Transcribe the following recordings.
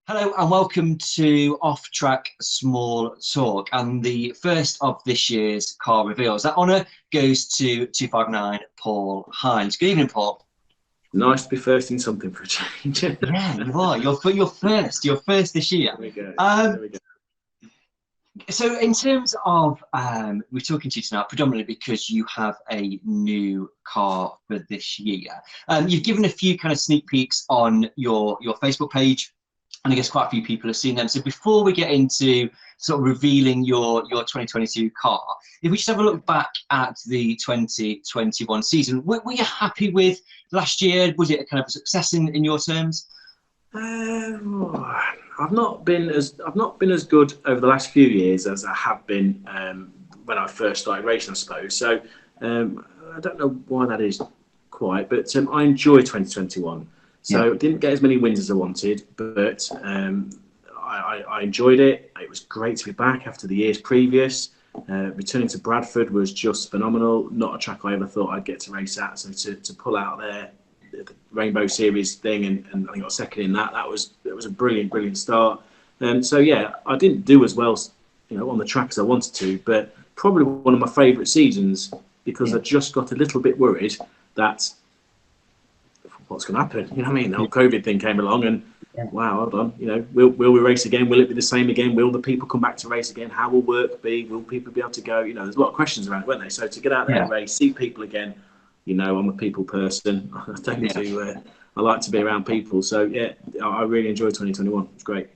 Hello and welcome to Off Track Small Talk and the first of this year's car reveals. That honour goes to 259 Paul Hines. Good evening, Paul. Nice to be first in something for a change. Yeah, you are. You're first. You're first this year. There we go. Um, There we go. so in terms of, we're talking to you tonight predominantly because you have a new car for this year. You've given a few kind of sneak peeks on your Facebook page, and I guess quite a few people have seen them. So before we get into sort of revealing your 2022 car, if we just have a look back at the 2021 season, were you happy with last year? Was it a kind of a success in your terms? I've not been as good over the last few years as I have been when I first started racing, I suppose. So I don't know why that is quite, but I enjoyed 2021. So I didn't get as many wins as I wanted, but I enjoyed it. It was great to be back after the years previous. Returning to Bradford was just phenomenal. Not a track I ever thought I'd get to race at. So to pull out there, the Rainbow Series thing, and I got second in that. That was a brilliant start. So yeah, I didn't do as well, on the track as I wanted to, but probably one of my favourite seasons because I just got a little bit worried that what's going to happen. You know what I mean? The whole COVID thing came along, and wow, hold on. Will we race again? Will it be the same again? Will the people come back to race again? How will work be? Will people be able to go? There's a lot of questions around it, weren't there? So to get out there and race, see people again. I'm a people person. I like to be around people. So yeah, I really enjoyed 2021. It's great.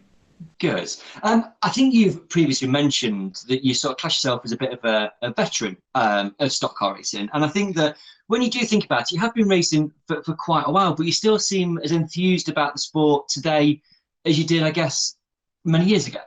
Good. I think you've previously mentioned that you sort of class yourself as a bit of a veteran of stock car racing. And I think that when you do think about it, you have been racing for quite a while, but you still seem as enthused about the sport today as you did, I guess, many years ago.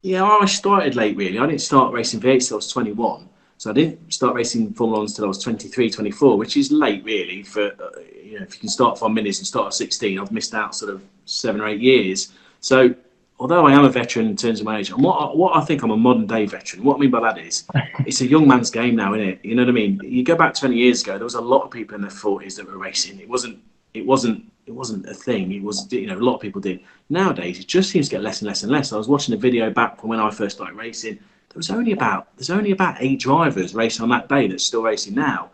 Yeah, I started late, really. I didn't start racing V8 till I was 21. So I didn't start racing Formula 1 until I was 23, 24, which is late, really, for, if you can start from minis and start at 16, I've missed out sort of 7 or 8 years. So although I am a veteran in terms of my age, and what I think I'm a modern day veteran, what I mean by that is, it's a young man's game now, isn't it? You know what I mean? You go back 20 years ago, there was a lot of people in their 40s that were racing. It wasn't a thing. It was, a lot of people did. Nowadays, it just seems to get less and less and less. I was watching a video back from when I first started racing. There's only about 8 drivers racing on that day that's still racing now.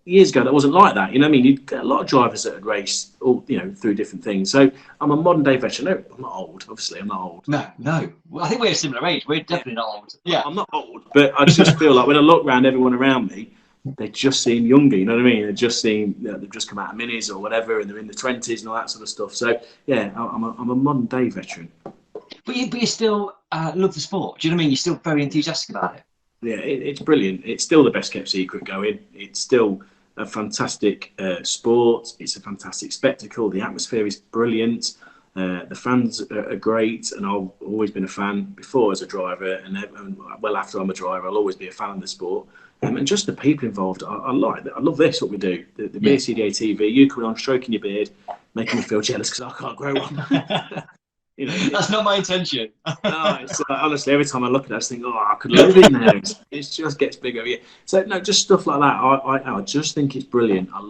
Years ago, that wasn't like that. You know what I mean? You'd get a lot of drivers that had raced all, through different things. So I'm a modern day veteran. No, I'm not old. Obviously, I'm not old. No. Well, I think we're a similar age. We're definitely not old. Yeah, I'm not old, but I just feel like when I look around everyone around me, they just seem younger. You know what I mean? They just seem they've just come out of minis or whatever, and they're in the 20s and all that sort of stuff. So yeah, I'm a modern day veteran. But you still love the sport. Do you know what I mean? You're still very enthusiastic about it. Yeah, it's brilliant. It's still the best kept secret going. It's still a fantastic sport. It's a fantastic spectacle. The atmosphere is brilliant. The fans are great, and I've always been a fan before as a driver, and well after I'm a driver, I'll always be a fan of the sport. And just the people involved, I love this, what we do. The BCDA TV, you coming on, stroking your beard, making me feel jealous because I can't grow one. That's not my intention. No, it's honestly, every time I look at it, I just think, I could live in there. It just gets bigger. Yeah. So no, just stuff like that. I just think it's brilliant. I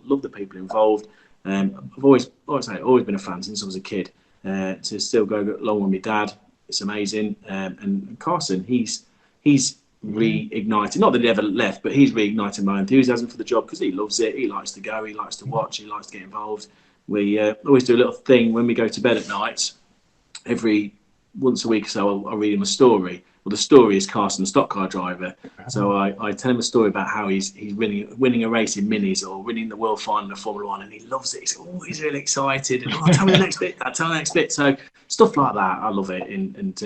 love the people involved. I've always been a fan since I was a kid. To still go along with my dad, it's amazing. And Carson, he's reignited. Not that he ever left, but he's reignited my enthusiasm for the job because he loves it. He likes to go. He likes to watch. He likes to get involved. We always do a little thing when we go to bed at night. Every once a week or so, I'll read him a story. Well, the story is Carson, the stock car driver. So I tell him a story about how he's winning a race in minis or winning the world final of Formula 1, and he loves it. He's always really excited. And tell me the next bit. Tell me the next bit. So stuff like that, I love it. And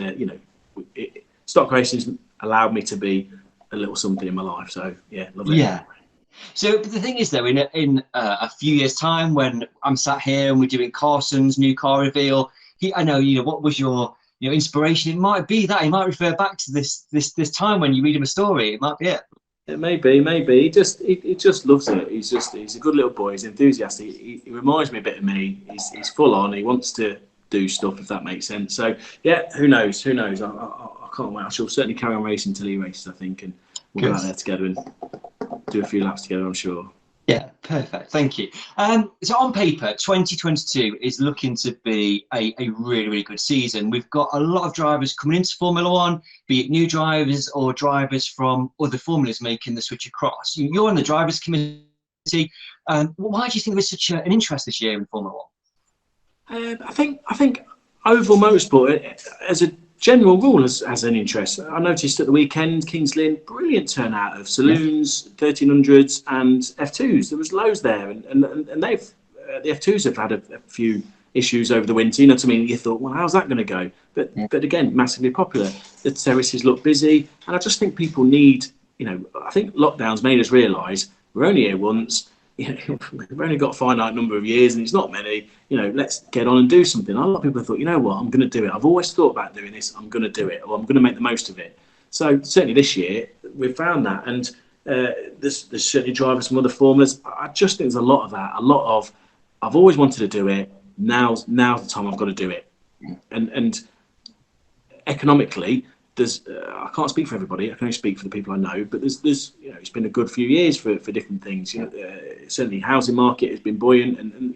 stock racing's allowed me to be a little something in my life. So yeah, love it. Yeah. So the thing is, though, in a few years' time, when I'm sat here and we're doing Carson's new car reveal, I know, what was your inspiration? It might be that he might refer back to this time when you read him a story. It might be it. It may be. He just loves it. He's a good little boy. He's enthusiastic. He reminds me a bit of me. He's full on. He wants to do stuff, if that makes sense. So yeah, who knows? I can't wait. I shall certainly carry on racing until he races, I think, and we'll go out there together and do a few laps together, I'm sure. Yeah, perfect. Thank you. So on paper, 2022 is looking to be a really, really good season. We've got a lot of drivers coming into Formula One, be it new drivers or drivers from other formulas making the switch across. You're on the drivers committee. Why do you think there's such an interest this year in Formula One? I think oval motorsport, as a general rule, has an interest. I noticed at the weekend, Kings Lynn, brilliant turnout of Yeah. saloons, 1300s, and F2s. There was loads there, and they've the F2s have had a few issues over the winter. You know what I mean? You thought, well, how's that going to go? But again, massively popular. The terraces look busy, and I just think people need. I think lockdowns made us realise we're only here once. We've only got a finite number of years, and it's not many. Let's get on and do something. A lot of people have thought, you know what, I'm going to do it. I've always thought about doing this. I'm going to do it, or I'm going to make the most of it. So certainly this year we've found that, and there's certainly drivers from other formulas. I just think there's a lot of that. A lot of I've always wanted to do it. Now's the time I've got to do it, and economically, there's I can't speak for everybody. I can only speak for the people I know. But there's it's been a good few years for different things. Certainly housing market has been buoyant, and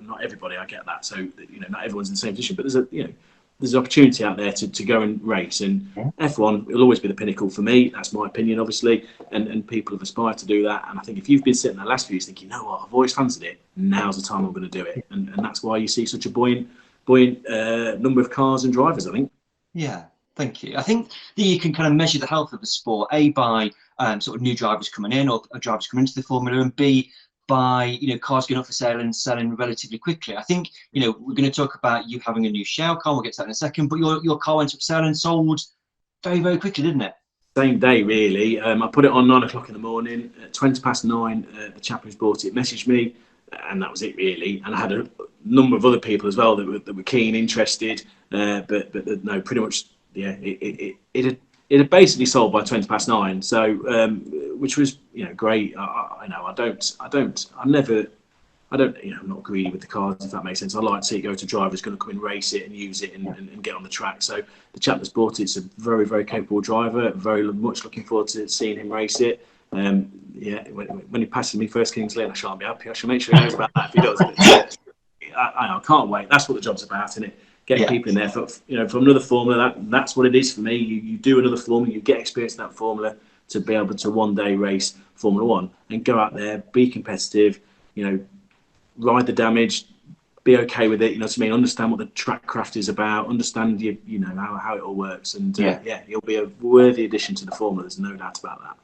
not everybody. I get that. So not everyone's in the same position. But there's an opportunity out there to go and race. And F1 will always be the pinnacle for me. That's my opinion, obviously. And people have aspired to do that. And I think if you've been sitting there last few years thinking, you know what, I've always fancied it. Now's the time I'm going to do it. And that's why you see such a buoyant number of cars and drivers, I think. Yeah, thank you. I think that you can kind of measure the health of the sport, A, by sort of new drivers coming in or drivers coming into the formula, and B, by cars going up for sale and selling relatively quickly. I think we're going to talk about you having a new shell car. We'll get to that in a second. But your car went up for sale and sold very, very quickly, didn't it? Same day, really. I put it on 9 o'clock in the morning. At 20 past 9, the chap who's bought it messaged me, and that was it, really. And I had a number of other people as well that were keen, interested. But no, pretty much, yeah. It had basically sold by 20 past 9. So, which was great. I don't, I'm not greedy with the cars, if that makes sense. I like to see it go to drivers going to come and race it and use it and get on the track. So the chap that's bought it's a very, very capable driver. Very much looking forward to seeing him race it. When he passes me first Kings Lynn, I shan't be happy. I shall make sure he knows about that if he does. But, I can't wait. That's what the job's about, isn't it? Getting people in there from another formula. That's what it is for me. You do another formula, you get experience in that formula to be able to one day race Formula One and go out there, be competitive. Ride the damage, be okay with it. You know what I mean? Understand what the track craft is about. Understand how it all works. And he'll be a worthy addition to the formula. There's no doubt about that.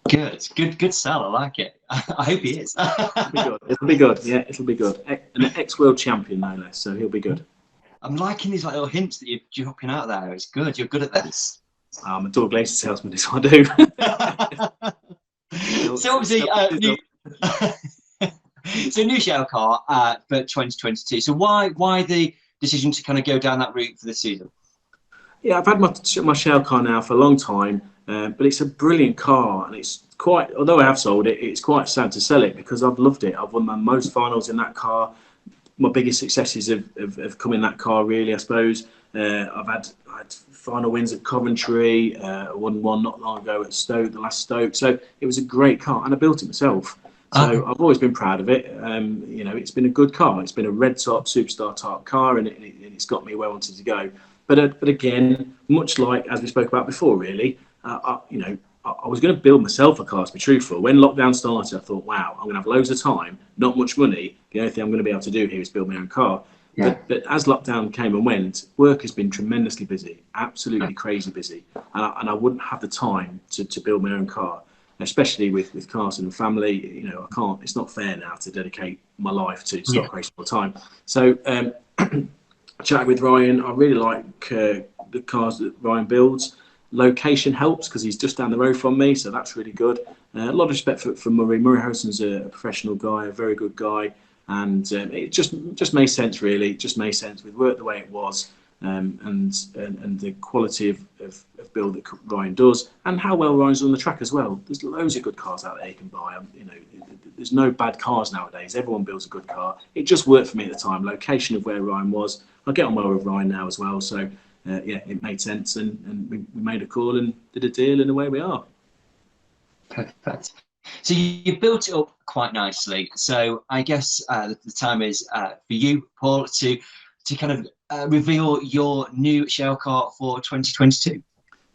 Good sell. I like it. I hope he is. It'll be good. Yeah, it'll be good. An ex-world champion, no less. So he'll be good. I'm liking these little hints that you're dropping out there. It's good. You're good at this. I'm a door glazer salesman, so I do. So obviously, so new shell car for 2022. So why the decision to kind of go down that route for this season? Yeah, I've had my shell car now for a long time, but it's a brilliant car, and it's quite. Although I have sold it, it's quite sad to sell it because I've loved it. I've won my most finals in that car. My biggest successes have come in that car, really. I suppose I've had final wins at Coventry. I won one not long ago at Stoke, the last Stoke. So it was a great car, and I built it myself. So I've always been proud of it. It's been a good car. It's been a red top superstar type car, and it's got me where I wanted to go. But again, much like as we spoke about before, really, I was going to build myself a car, to be truthful. When lockdown started, I thought, wow, I'm going to have loads of time, not much money. The only thing I'm going to be able to do here is build my own car. Yeah. But as lockdown came and went, work has been tremendously busy, absolutely crazy busy. And I wouldn't have the time to build my own car, especially with Carson and family. I can't, it's not fair now to dedicate my life to stock racing all the time. So chatting with Ryan, I really like the cars that Ryan builds. Location helps because he's just down the road from me, so that's really good. A lot of respect for Murray. Murray Harrison's a professional guy, a very good guy, and it just made sense, really. It just made sense with work the way it was, and the quality of build that Ryan does, and how well Ryan's on the track as well. There's loads of good cars out there you can buy. There's no bad cars nowadays. Everyone builds a good car. It just worked for me at the time. Location of where Ryan was. I get on well with Ryan now as well, so. It made sense, and we made a call and did a deal, and away we are. Perfect. So you built it up quite nicely. So I guess the time is for you, Paul, to kind of reveal your new shell car for 2022.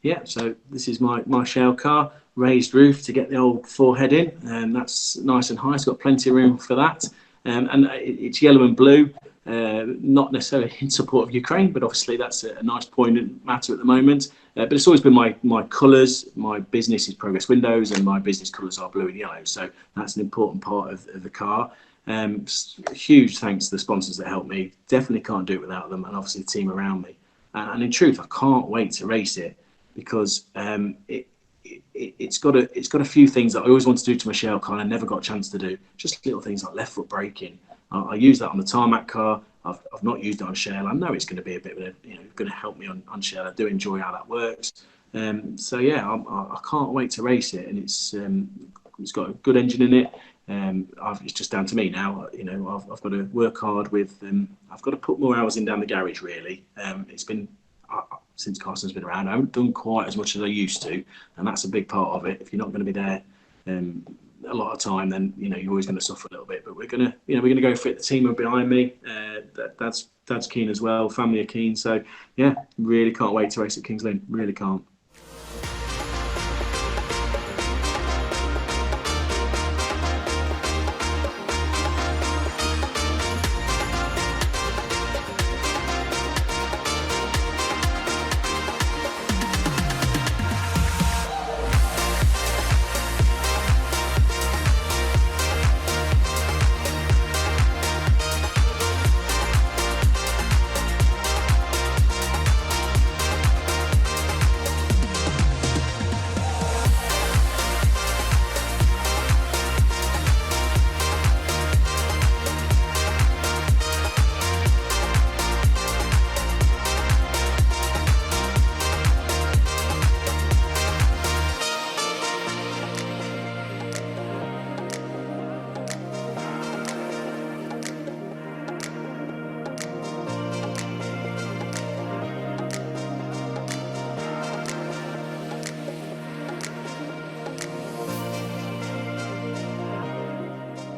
Yeah, so this is my shell car, raised roof to get the old forehead in, and that's nice and high. It's got plenty of room for that, and it's yellow and blue. Not necessarily in support of Ukraine, but obviously that's a nice poignant matter at the moment. But it's always been my colours. My business is Progress Windows, and my business colours are blue and yellow. So that's an important part of the car. Huge thanks to the sponsors that helped me. Definitely can't do it without them, and obviously the team around me. And in truth, I can't wait to race it because it's got a few things that I always want to do to my shell car and I never got a chance to do. Just little things like left foot braking. I use that on the tarmac car. I've not used it on shell. I know it's going to be a bit of going to help me on shell. I do enjoy how that works. So yeah, I can't wait to race it, and it's got a good engine in it. It's just down to me now. I've got to work hard with. I've got to put more hours in down the garage. Really, it's been since Carson's been around. I haven't done quite as much as I used to, and that's a big part of it. If you're not going to be there a lot of time, then you're always going to suffer a little bit. But we're gonna go fit. The team are behind me. Dad's keen as well. Family are keen. So yeah, really can't wait to race at Kings Lynn. Really can't.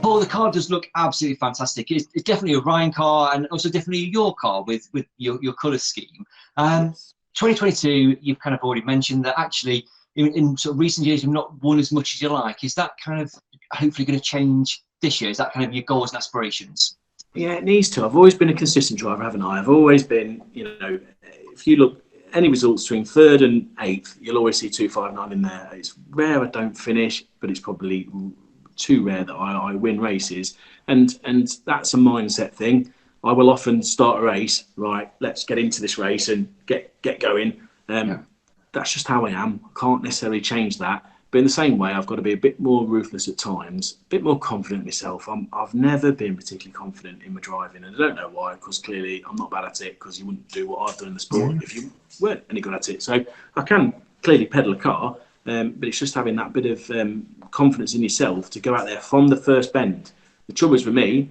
Paul, the car does look absolutely fantastic. It's definitely a Ryan car and also definitely your car with your colour scheme. Yes. 2022, you've kind of already mentioned that actually in sort of recent years you've not won as much as you like. Is that kind of hopefully going to change this year? Is that kind of your goals and aspirations? Yeah, it needs to. I've always been a consistent driver, haven't I? I've always been, if you look any results between third and eighth, you'll always see 259 in there. It's rare I don't finish, but it's probably too rare that I win races. And that's a mindset thing. I will often start a race, right, let's get into this race and get going. That's just how I am. I can't necessarily change that. But in the same way, I've got to be a bit more ruthless at times, a bit more confident in myself. I've never been particularly confident in my driving, and I don't know why, because clearly I'm not bad at it, because you wouldn't do what I've done in the sport if you weren't any good at it. So I can clearly pedal a car, but it's just having that bit of confidence in yourself to go out there from the first bend. The trouble is with me,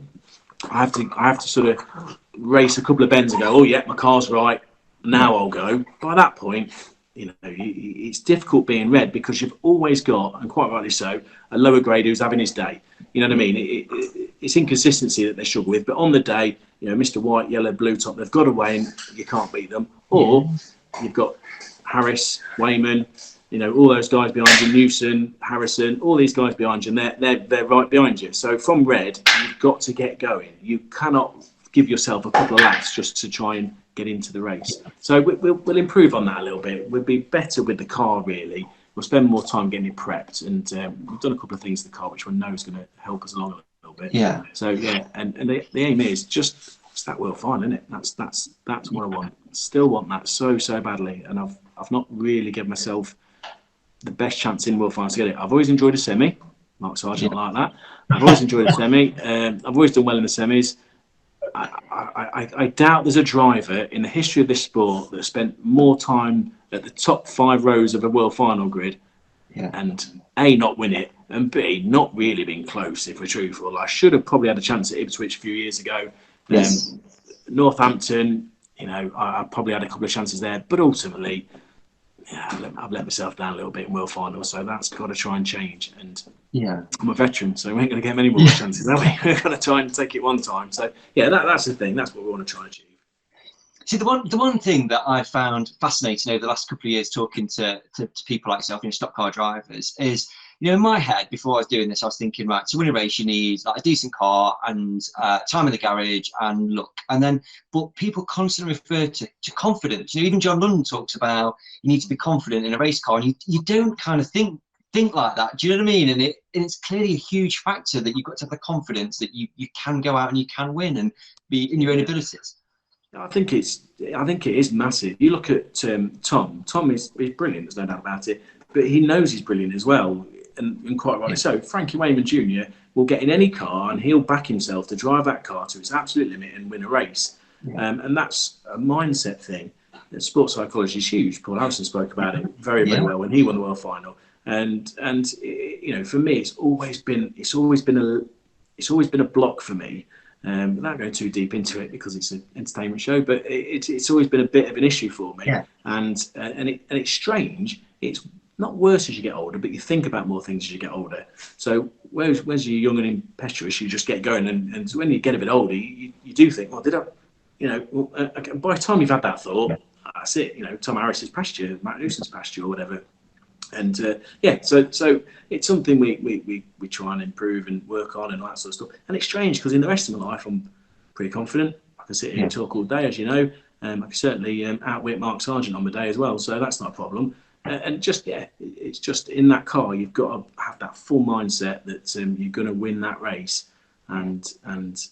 I have to sort of race a couple of bends and go, oh yeah, my car's right, now I'll go. By that point, it's difficult being red because you've always got, and quite rightly so, a lower grade who's having his day. You know what I mean? It's inconsistency that they struggle with. But on the day, Mr. White, yellow, blue top, they've got away and you can't beat them. Or you've got Harris, Wayman, all those guys behind you, Newson, Harrison, all these guys behind you, and they're right behind you. So from red, you've got to get going. You cannot give yourself a couple of laps just to try and get into the race. So we'll improve on that a little bit. We'll be better with the car, really. We'll spend more time getting it prepped, and we've done a couple of things to the car which we know is going to help us along a little bit. Yeah. So yeah, and the aim is just it's that World Final, isn't it? That's what I want. Still want that so badly, and I've not really given myself the best chance in World Final to get it. I've always enjoyed a semi. Mark Sargent like that. I've always enjoyed a semi. I've always done well in the semis. I doubt there's a driver in the history of this sport that spent more time at the top 5 rows of a World Final grid and A, not win it, and B, not really been close, if we're truthful. I should have probably had a chance at Ipswich a few years ago. Northampton, I probably had a couple of chances there, but ultimately, yeah, I've let myself down a little bit in World Finals, so that's got to try and change. And Yeah. I'm a veteran, so we ain't going to get many more Yeah. chances, are we? We're going to try and take it one time. So yeah, that's the thing. That's what we want to try and achieve. See, the one thing that I found fascinating over the last couple of years talking to people like yourself, stock car drivers, is, in my head before I was doing this, I was thinking, right, to win a race, you need like a decent car and time in the garage and luck. But people constantly refer to confidence. Even John London talks about you need to be confident in a race car, and you don't kind of think like that. Do you know what I mean? And it's clearly a huge factor that you've got to have the confidence that you can go out and you can win and be in your own abilities. I think it is massive. You look at Tom. Tom is brilliant. There's no doubt about it. But he knows he's brilliant as well, and quite rightly so. Frankie Wayman Jr. will get in any car and he'll back himself to drive that car to its absolute limit and win a race. And that's a mindset thing. Sports psychology is huge. Paul Hines spoke about it very, very well when he won the world final. And for me, it's always been a block for me. Without going too deep into it because it's an entertainment show, but it's always been a bit of an issue for me. Yeah. And it's strange. It's not worse as you get older, but you think about more things as you get older. So whereas you're young and impetuous, you just get going, and when you get a bit older, you do think, well, did I? By the time you've had that thought, that's it. Tom Harris's past you, Matt Newson's past you, or whatever. And so it's something we try and improve and work on and all that sort of stuff. And it's strange because in the rest of my life, I'm pretty confident. I can sit here and talk all day, as you know. I can certainly outwit Mark Sargent on the day as well, so that's not a problem. And it's just in that car, you've got to have that full mindset that you're going to win that race, and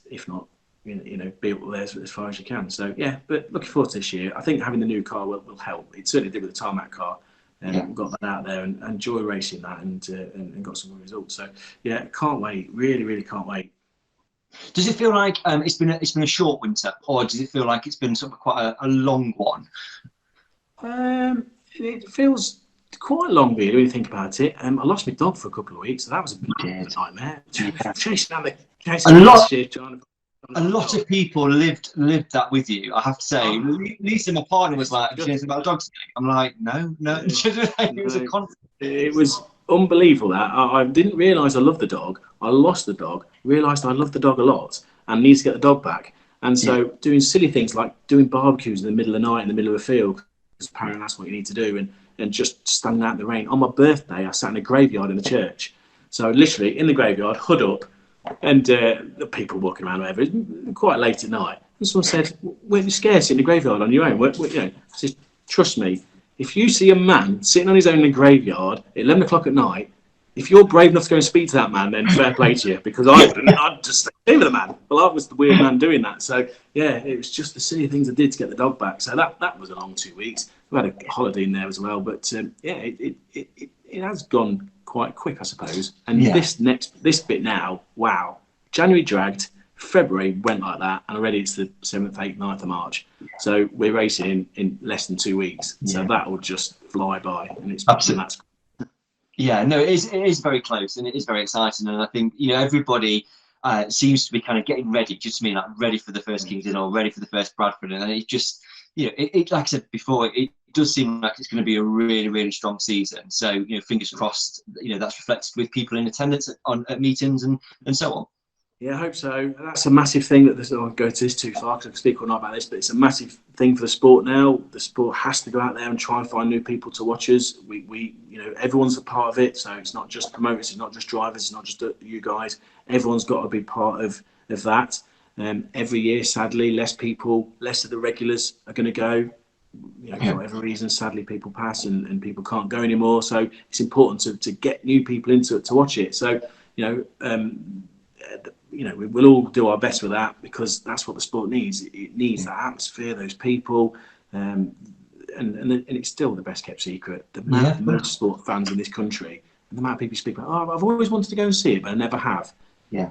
if not, be up there as far as you can. So yeah, but looking forward to this year. I think having the new car will help. It certainly did with the tarmac car. Got that out there and enjoy racing that and got some good results. So yeah, can't wait. Really, really can't wait. Does it feel like it's been a short winter, or does it feel like it's been sort of quite a long one? It feels quite long, really, when you think about it. I lost my dog for a couple of weeks, so that was a bit of a nightmare. Chasing down last year, trying to. A lot of people lived that with you, I have to say. Lisa, my partner, was like, "She knows about dogs." I'm like, no. It was unbelievable that I didn't realise I loved the dog. I lost the dog, realised I loved the dog a lot, and need to get the dog back. And so doing silly things like doing barbecues in the middle of the night in the middle of a field, because apparently that's what you need to do, and just standing out in the rain. On my birthday, I sat in a graveyard in the church. So literally in the graveyard, hood up, and the people walking around, whatever, quite late at night. And someone said, "Weren't you scared sitting in the graveyard on your own?" I said, "Trust me, if you see a man sitting on his own in a graveyard at 11 o'clock at night, if you're brave enough to go and speak to that man, then fair play to you, because I wouldn't. I'd just stay with the man." Well, I was the weird man doing that. So yeah, it was just the silly things I did to get the dog back. So that was a long 2 weeks. We had a holiday in there as well, but it has gone quite quick, I suppose. And this bit now, wow. January dragged, February went like that, and already it's the 7th, 8th, 9th of March. So we're racing in less than 2 weeks. So that will just fly by, and it's absolutely. Yeah, no, it is very close, and it is very exciting, and I think everybody seems to be kind of getting ready, just to me, like ready for the first Kingston or ready for the first Bradford, and it just it like I said before, it does seem like it's going to be a really, really strong season. So fingers crossed, that's reflected with people in attendance at meetings and so on. Yeah, I hope so. That's a massive thing. I won't go to this too far because I can speak all night about this, but it's a massive thing for the sport now. The sport has to go out there and try and find new people to watch us. We everyone's a part of it. So it's not just promoters, it's not just drivers, it's not just you guys. Everyone's got to be part of that. Every year, sadly, less of the regulars are going to go. For whatever reason, sadly, people pass and people can't go anymore. So it's important to get new people into it to watch it. So we'll all do our best with that because that's what the sport needs. It needs that atmosphere, those people, and it's still the best kept secret. The amount of motorsport fans in this country, and the amount of people speak about, I've always wanted to go and see it, but I never have. Yeah,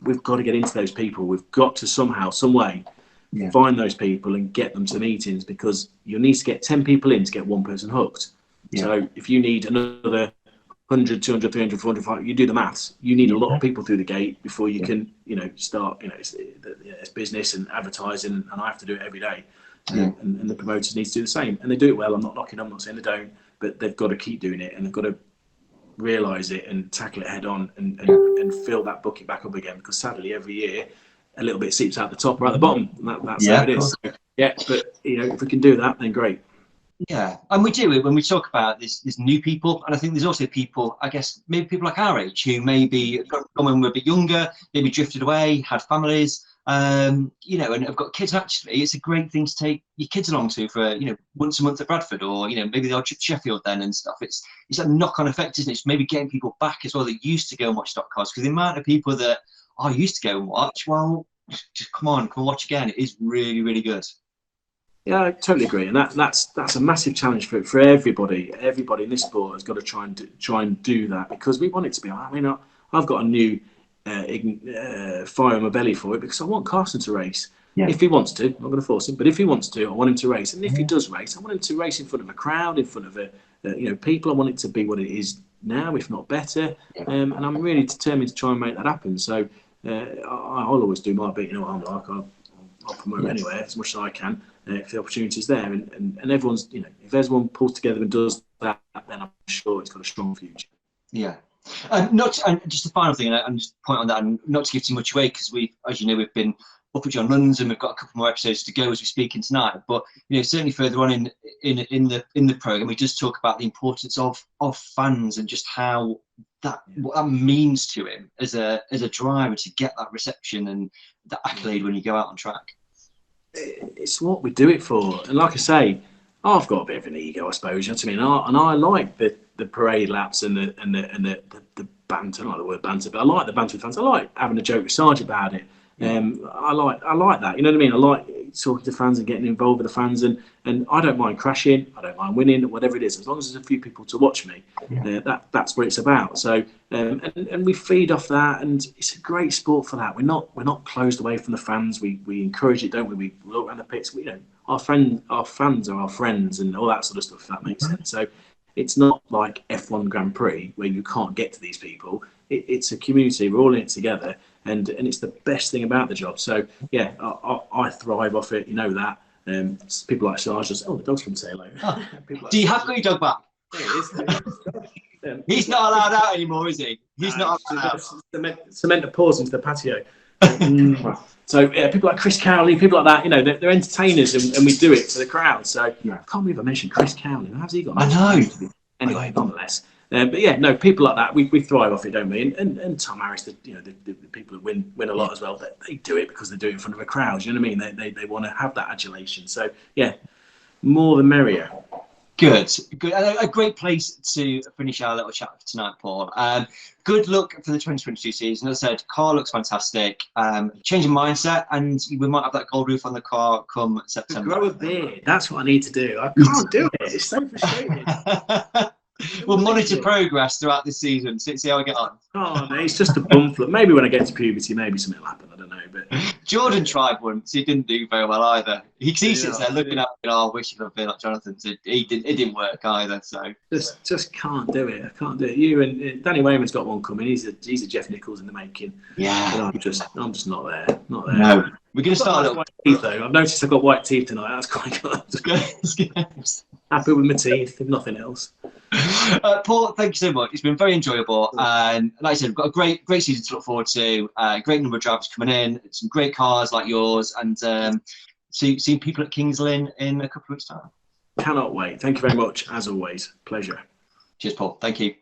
we've got to get into those people. We've got to somehow, some way, find those people and get them to the meetings because you'll need to get 10 people in to get one person hooked. Yeah. So if you need another 100, 200, 300, 400, 500, you do the maths. You need a lot of people through the gate before you can, start, it's business and advertising, and I have to do it every day. And the promoters need to do the same. And they do it well. I'm not knocking them, I'm not saying they don't. but they've got to keep doing it, and they've got to realise it and tackle it head on, and fill that bucket back up again, because sadly every year a little bit seeps out the top or at the bottom, and that's how it is. So, yeah, but if we can do that, then great. Yeah, and we do it when we talk about there's new people, and I think there's also people, I guess, maybe people like our age who maybe got when we're a bit younger, maybe drifted away, had families, and have got kids. Actually, it's a great thing to take your kids along to for once a month at Bradford, or maybe the odd trip to Sheffield then and stuff. It's a knock-on effect, isn't it? It's maybe getting people back as well that used to go and watch stock cars, because the amount of people that I used to go and watch, well, just come and watch again. It is really, really good. Yeah, I totally agree, and that's a massive challenge for everybody. Everybody in this sport has got to try and do that, because we want it to be. I mean, I've got a new fire in my belly for it, because I want Carson to race. Yeah. If he wants to, I'm not going to force him, but if he wants to, I want him to race. And if he does race, I want him to race in front of a crowd, in front of people. I want it to be what it is now, if not better. And I'm really determined to try and make that happen. So I'll always do my bit. You know what I'm like. I'll promote anywhere as much as I can if the opportunity is there, and everyone's if everyone pulls together and does that, then I'm sure it's got a strong future. Yeah. And just a final thing, and just point on that, and not to give too much away, because as you know, we've been up at John Lund's and we've got a couple more episodes to go as we speak in tonight. But certainly further on in the program, we just talk about the importance of fans, and just how what that means to him as a driver, to get that reception and that accolade when you go out on track. It's what we do it for, and like I say, I've got a bit of an ego, I suppose. You know what I mean? And I like the parade laps and the banter. I don't like the word banter, but I like the banter with fans. I like having a joke with Sarge about it. I like that. You know what I mean? I like talking to fans and getting involved with the fans, and I don't mind crashing. I don't mind winning, whatever it is, as long as there's a few people to watch me. That's what it's about. So and we feed off that, and it's a great sport for that. We're not closed away from the fans. We encourage it, don't we? We look around the pits. Our fans are our friends, and all that sort of stuff. If that makes sense. So it's not like F1 Grand Prix where you can't get to these people. It's a community. We're all in it together. And it's the best thing about the job. So yeah, I thrive off it. You know that. People like Sarge just, the dog's from say hello. Do you have got your dog back? He's not allowed out anymore, is he? He's not allowed out. Cement a pause into the patio. So people like Chris Cowley, people like that, they're entertainers, and we do it for the crowd. So I can't believe I mentioned Chris Cowley. How's he got? I know. Anyway, nonetheless. But yeah, no, people like that, we thrive off it, don't we? And Tom Harris, the people who win a lot as well, they do it because they do it in front of a crowd. You know what I mean? They want to have that adulation. So yeah, more the merrier. Good. A great place to finish our little chat for tonight, Paul. Good luck for the 2022 season. As I said, car looks fantastic. Changing mindset, and we might have that gold roof on the car come September. Grow a beard. That's what I need to do. I can't do it. It's so frustrating. We'll monitor progress throughout this season. See how we get on. Oh, no, it's just a bump. Maybe when I get to puberty, maybe something will happen. I don't know. But Jordan tried once. He didn't do very well either. He sits there looking at me. I wish I could feel like Jonathan. It didn't work either. So just can't do it. I can't do it. You and Danny Wayman's got one coming. He's a Jeff Nichols in the making. Yeah. But I'm just not there. Not there. No. We're going to start a little white teeth though. I've noticed I've got white teeth tonight. That's quite good. Happy with my teeth, if nothing else. Paul, thank you so much. It's been very enjoyable, and like I said, we've got a great season to look forward to. Great number of drivers coming in, some great cars like yours, and seeing people at Kings Lynn in a couple of weeks' time. Cannot wait. Thank you very much, as always. Pleasure. Cheers, Paul. Thank you.